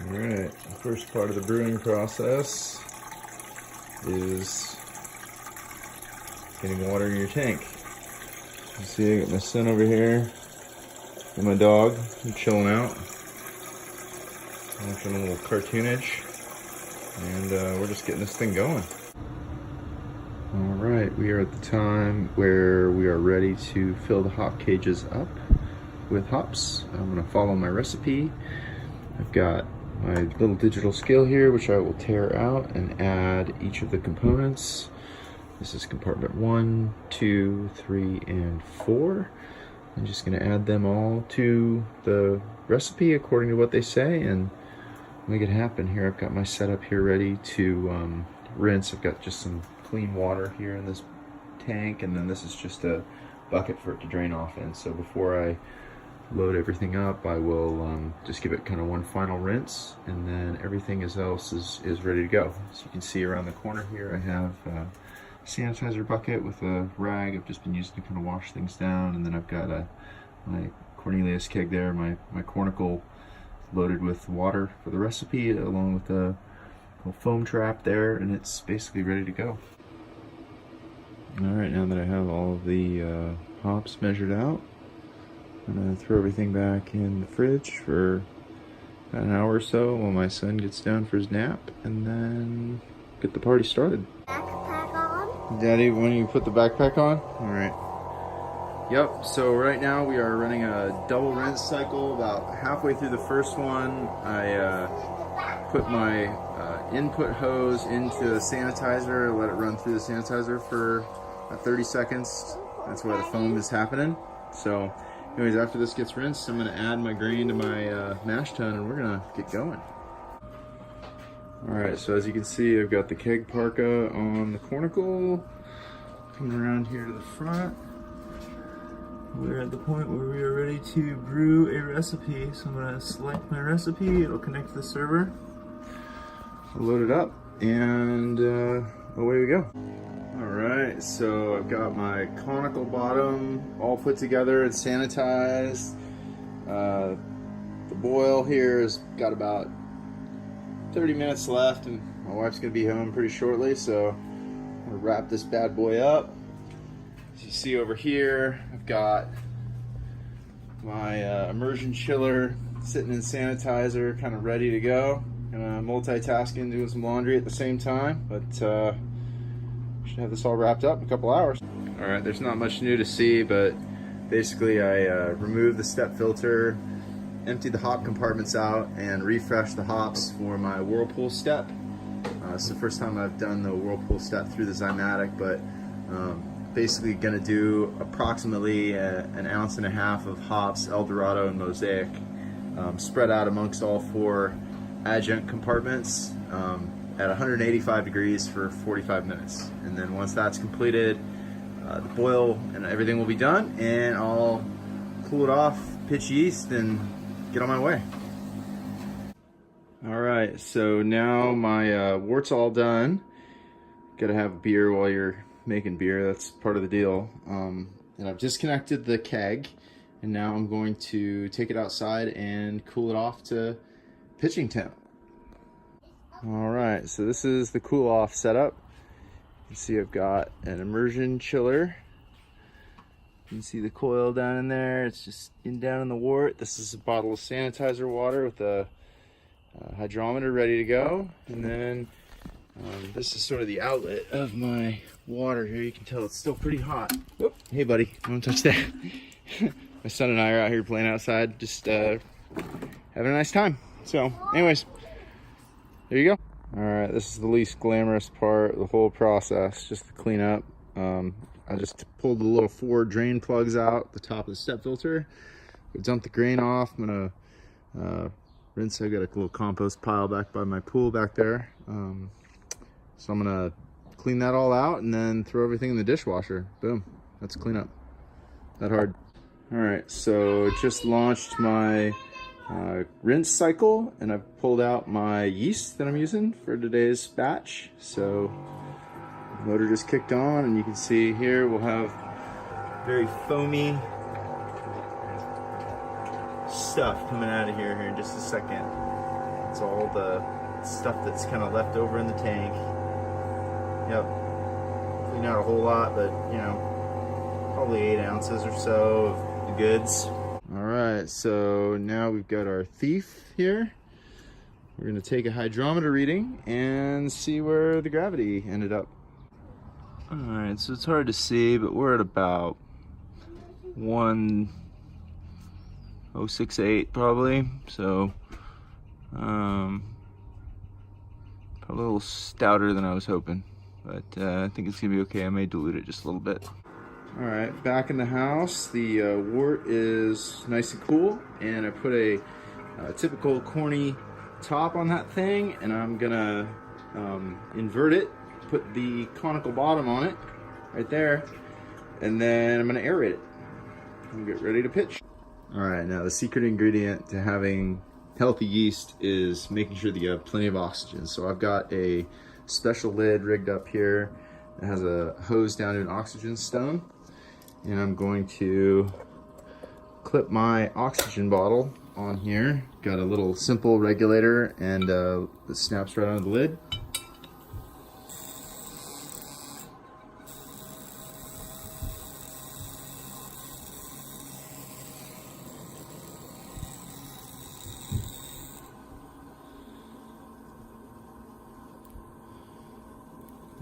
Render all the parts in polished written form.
Alright, the first part of the brewing process is getting water in your tank. You see, I got my son over here and my dog. I'm chilling out, watching a little cartoonage, and we're just getting this thing going. Alright, we are at the time where we are ready to fill the hop cages up with hops. I'm going to follow my recipe. I've got my little digital scale here, which I will tear out and add each of the components. This is compartment 1, 2, 3, and 4. I'm just going to add them all to the recipe according to what they say and make it happen. Here I've got my setup here ready to rinse. I've got just some clean water here in this tank, and then this is just a bucket for it to drain off in. So before I load everything up, I will just give it kind of one final rinse, and then everything else is ready to go. So you can see around the corner here I have a sanitizer bucket with a rag I've just been using to kind of wash things down, and then I've got my Cornelius keg there, my Cornical loaded with water for the recipe, along with a little foam trap there, and it's basically ready to go. Alright, now that I have all of the hops measured out, I'm going to throw everything back in the fridge for about an hour or so while my son gets down for his nap, and then get the party started. Backpack on? Daddy, when you put the backpack on? Alright. Yep, so right now we are running a double rinse cycle. About halfway through the first one, I put my input hose into the sanitizer, let it run through the sanitizer for about 30 seconds. That's why the foam is happening. So anyways, after this gets rinsed, I'm going to add my grain to my mash tun, and we're going to get going. Alright, so as you can see, I've got the keg parka on the Cornical. Coming around here to the front. We're at the point where we are ready to brew a recipe. So I'm going to select my recipe, it'll connect to the server. I'll load it up, and away we go. Alright, so I've got my conical bottom all put together and sanitized. The boil here has got about 30 minutes left, and my wife's going to be home pretty shortly, so I'm going to wrap this bad boy up. As you see over here, I've got my immersion chiller sitting in sanitizer, kind of ready to go. Multitasking, doing some laundry at the same time, but should have this all wrapped up in a couple hours. Alright, there's not much new to see, but basically I removed the step filter, emptied the hop compartments out, and refreshed the hops for my whirlpool step. It's the first time I've done the whirlpool step through the Zymatic, but basically gonna do approximately an ounce and a half of hops, Eldorado and Mosaic, spread out amongst all 4 adjunct compartments at 185 degrees for 45 minutes. And then once that's completed, the boil and everything will be done, and I'll cool it off, pitch yeast, and get on my way. Alright, so now my wort's all done. Gotta have beer while you're making beer, that's part of the deal. And I've disconnected the keg, and now I'm going to take it outside and cool it off to pitching temp. Alright, so this is the cool off setup. You can see I've got an immersion chiller. You can see the coil down in there, it's just down in the wort. This is a bottle of sanitizer water with a hydrometer ready to go. And then this is sort of the outlet of my water here. You can tell it's still pretty hot. Whoop. Hey buddy, don't touch that. My son and I are out here playing outside, just having a nice time. So anyways, there you go. Alright, this is the least glamorous part of the whole process, just the cleanup. I just pulled the little 4 drain plugs out the top of the step filter. Dump the grain off. I'm gonna rinse. I got a little compost pile back by my pool back there. So I'm gonna clean that all out and then throw everything in the dishwasher. Boom, that's cleanup. That hard. Alright, so just launched my rinse cycle, and I've pulled out my yeast that I'm using for today's batch. So the motor just kicked on, and you can see here we'll have very foamy stuff coming out of here in just a second. It's all the stuff that's kind of left over in the tank. Yep. Clean out a whole lot, but you know, probably 8 ounces or so of the goods. All right, so now we've got our thief here. We're gonna take a hydrometer reading and see where the gravity ended up. All right, so it's hard to see, but we're at about 1,068 probably. So probably a little stouter than I was hoping, but I think it's gonna be okay. I may dilute it just a little bit. All right, back in the house. The wort is nice and cool, and I put a typical corny top on that thing, and I'm gonna invert it, put the conical bottom on it right there, and then I'm gonna aerate it and get ready to pitch. All right, now the secret ingredient to having healthy yeast is making sure that you have plenty of oxygen. So I've got a special lid rigged up here that has a hose down to an oxygen stone, and I'm going to clip my oxygen bottle on here. Got a little simple regulator, and it snaps right onto the lid.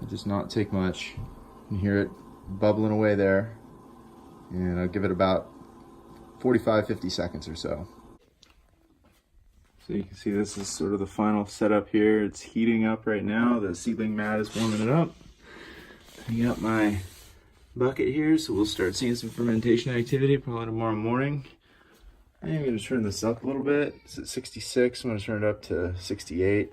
It does not take much. You can hear it bubbling away there, and I'll give it about 45-50 seconds or so. So you can see this is sort of the final setup here. It's heating up right now. The seedling mat is warming it up. I got my bucket here, so we'll start seeing some fermentation activity probably tomorrow morning. I am going to turn this up a little bit. It's at 66. I'm going to turn it up to 68.